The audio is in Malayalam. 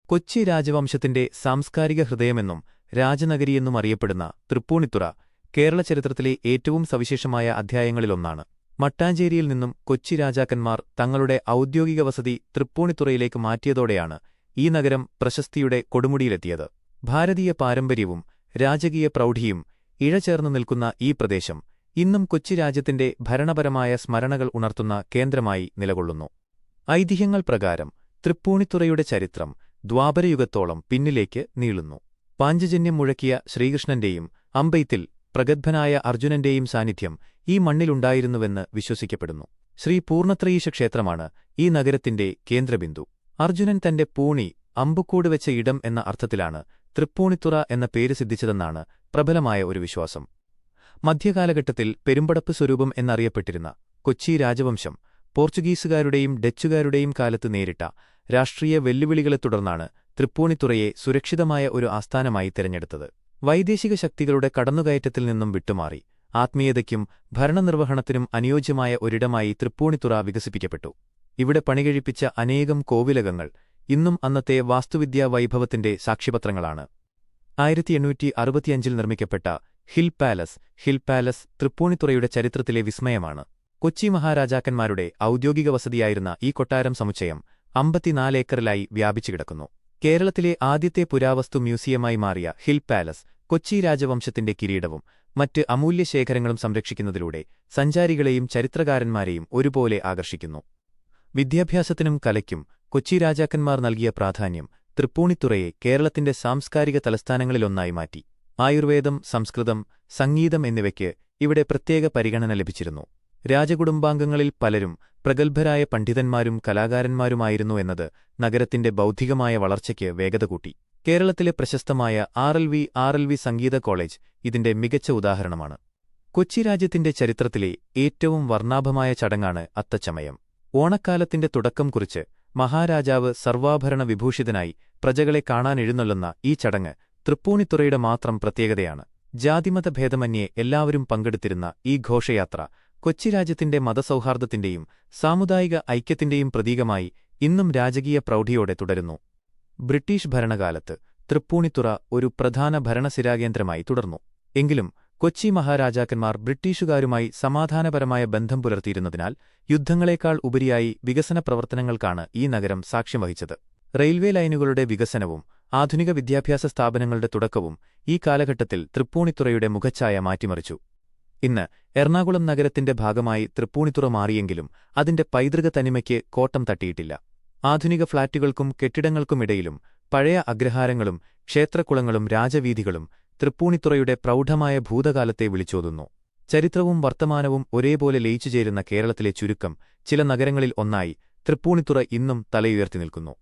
കൊച്ചി രാജവംശത്തിന്റെ സാംസ്കാരിക ഹൃദയമെന്നും രാജനഗരിയെന്നും അറിയപ്പെടുന്ന തൃപ്പൂണിത്തുറ കേരള ചരിത്രത്തിലെ ഏറ്റവും സവിശേഷമായ അധ്യായങ്ങളിലൊന്നാണ്. മട്ടാഞ്ചേരിയിൽ നിന്നും കൊച്ചി രാജാക്കന്മാർ തങ്ങളുടെ ഔദ്യോഗിക വസതി തൃപ്പൂണിത്തുറയിലേക്ക് മാറ്റിയതോടെയാണ് ഈ നഗരം പ്രശസ്തിയുടെ കൊടുമുടിയിലെത്തിയത്. ഭാരതീയ പാരമ്പര്യവും രാജകീയ പ്രൗഢിയും ഇഴചേർന്നു നിൽക്കുന്ന ഈ പ്രദേശം ഇന്നും കൊച്ചി രാജ്യത്തിന്റെ ഭരണപരമായ സ്മരണകൾ ഉണർത്തുന്ന കേന്ദ്രമായി നിലകൊള്ളുന്നു. ഐതിഹ്യങ്ങൾ പ്രകാരം തൃപ്പൂണിത്തുറയുടെ ചരിത്രം ദ്വാപരയുഗത്തോളം പിന്നിലേക്ക് നീളുന്നു. പാഞ്ചജന്യം മുഴക്കിയ ശ്രീകൃഷ്ണന്റെയും അമ്പെയ്ത്തിൽ പ്രഗത്ഭനായ അർജുനന്റെയും സാന്നിധ്യം ഈ മണ്ണിലുണ്ടായിരുന്നുവെന്ന് വിശ്വസിക്കപ്പെടുന്നു. ശ്രീ പൂർണ്ണത്രയീശ ക്ഷേത്രമാണ് ഈ നഗരത്തിന്റെ കേന്ദ്രബിന്ദു. അർജുനൻ തന്റെ പൂണി അമ്പുക്കൂട് വെച്ച ഇടം എന്ന അർത്ഥത്തിലാണ് തൃപ്പൂണിത്തുറ എന്ന പേര് സിദ്ധിച്ചതെന്നാണ് പ്രബലമായ ഒരു വിശ്വാസം. മധ്യകാലഘട്ടത്തിൽ പെരുമ്പടപ്പ് സ്വരൂപം എന്നറിയപ്പെട്ടിരുന്ന കൊച്ചി രാജവംശം പോർച്ചുഗീസുകാരുടെയും ഡച്ചുകാരുടെയും കാലത്ത് നേരിട്ട രാഷ്ട്രീയ വെല്ലുവിളികളെ തുടർന്നാണ് തൃപ്പൂണിത്തുറയെ സുരക്ഷിതമായ ഒരു ആസ്ഥാനമായി തിരഞ്ഞെടുത്തത്. വൈദേശിക ശക്തികളുടെ കടന്നുകയറ്റത്തിൽ നിന്നും വിട്ടുമാറി ആത്മീയതയ്ക്കും ഭരണനിർവഹണത്തിനും അനുയോജ്യമായ ഒരിടമായി തൃപ്പൂണിത്തുറ വികസിപ്പിക്കപ്പെട്ടു. ഇവിടെ പണികഴിപ്പിച്ച അനേകം കോവിലകങ്ങൾ ഇന്നും അന്നത്തെ വാസ്തുവിദ്യാ വൈഭവത്തിന്റെ സാക്ഷ്യപത്രങ്ങളാണ്. 1865 നിർമ്മിക്കപ്പെട്ട ഹിൽ പാലസ് തൃപ്പൂണിത്തുറയുടെ ചരിത്രത്തിലെ വിസ്മയമാണ്. കൊച്ചി മഹാരാജാക്കന്മാരുടെ ഔദ്യോഗിക വസതിയായിരുന്ന ഈ കൊട്ടാരം സമുച്ചയം 54 ഏക്കറിലായി വ്യാപിച്ചുകിടക്കുന്നു. കേരളത്തിലെ ആദ്യത്തെ പുരാവസ്തു മ്യൂസിയമായി മാറിയ ഹിൽ പാലസ് കൊച്ചി രാജവംശത്തിന്റെ കിരീടവും മറ്റ് അമൂല്യശേഖരങ്ങളും സംരക്ഷിക്കുന്നതിലൂടെ സഞ്ചാരികളെയും ചരിത്രകാരന്മാരെയും ഒരുപോലെ ആകർഷിക്കുന്നു. വിദ്യാഭ്യാസത്തിനും കലയ്ക്കും കൊച്ചി രാജാക്കന്മാർ നൽകിയ പ്രാധാന്യം തൃപ്പൂണിത്തുറയെ കേരളത്തിന്റെ സാംസ്കാരിക തലസ്ഥാനങ്ങളിലൊന്നായി മാറ്റി. ആയുർവേദം, സംസ്കൃതം, സംഗീതം എന്നിവയ്ക്ക് ഇവിടെ പ്രത്യേക പരിഗണന ലഭിച്ചിരുന്നു. രാജകുടുംബാംഗങ്ങളിൽ പലരും പ്രഗത്ഭരായ പണ്ഡിതന്മാരും കലാകാരന്മാരുമായിരുന്നു എന്നത് നഗരത്തിന്റെ ബൗദ്ധികമായ വളർച്ചയ്ക്ക് വേഗത കൂട്ടി. കേരളത്തിലെ പ്രശസ്തമായ ആർ.എൽ.വി. സംഗീത കോളേജ് ഇതിന്റെ മികച്ച ഉദാഹരണമാണ്. കൊച്ചി രാജ്യത്തിന്റെ ചരിത്രത്തിലെ ഏറ്റവും വർണ്ണാഭമായ ചടങ്ങാണ് അത്തച്ചമയം. ഓണക്കാലത്തിന്റെ തുടക്കം കുറിച്ച് മഹാരാജാവ് സർവാഭരണ വിഭൂഷിതനായി പ്രജകളെ കാണാനെഴുന്നള്ളുന്ന ഈ ചടങ്ങ് തൃപ്പൂണിത്തുറയുടെ മാത്രം പ്രത്യേകതയാണ്. ജാതിമത ഭേദമന്യേ എല്ലാവരും പങ്കെടുത്തിരുന്ന ഈ ഘോഷയാത്ര കൊച്ചി രാജ്യത്തിന്റെ മതസൗഹാർദ്ദത്തിന്റെയും സാമുദായിക ഐക്യത്തിന്റെയും പ്രതീകമായി ഇന്നും രാജകീയ പ്രൗഢിയോടെ തുടരുന്നു. ബ്രിട്ടീഷ് ഭരണകാലത്ത് തൃപ്പൂണിത്തുറ ഒരു പ്രധാന ഭരണസിരാകേന്ദ്രമായി തുടർന്നു. എങ്കിലും കൊച്ചി മഹാരാജാക്കന്മാർ ബ്രിട്ടീഷുകാരുമായി സമാധാനപരമായ ബന്ധം പുലർത്തിയിരുന്നതിനാൽ യുദ്ധങ്ങളെക്കാൾ ഉപരിയായി വികസന പ്രവർത്തനങ്ങൾക്കാണ് ഈ നഗരം സാക്ഷ്യം വഹിച്ചത്. റെയിൽവേ ലൈനുകളുടെ വികസനവും ആധുനിക വിദ്യാഭ്യാസ സ്ഥാപനങ്ങളുടെ തുടക്കവും ഈ കാലഘട്ടത്തിൽ തൃപ്പൂണിത്തുറയുടെ മുഖച്ഛായ മാറ്റിമറിച്ചു. ഇന്ന് എറണാകുളം നഗരത്തിന്റെ ഭാഗമായി തൃപ്പൂണിത്തുറ മാറിയെങ്കിലും അതിന്റെ പൈതൃക തനിമയ്ക്ക് കോട്ടം തട്ടിയിട്ടില്ല. ആധുനിക ഫ്ളാറ്റുകൾക്കും കെട്ടിടങ്ങൾക്കുമിടയിലും പഴയ അഗ്രഹാരങ്ങളും ക്ഷേത്രക്കുളങ്ങളും രാജവീഥികളും തൃപ്പൂണിത്തുറയുടെ പ്രൗഢമായ ഭൂതകാലത്തെ വിളിച്ചോതുന്നു. ചരിത്രവും വർത്തമാനവും ഒരേപോലെ ലയിച്ചുചേരുന്ന കേരളത്തിലെ ചുരുക്കം ചില നഗരങ്ങളിൽ ഒന്നായി തൃപ്പൂണിത്തുറ ഇന്നും തലയുയർത്തി നിൽക്കുന്നു.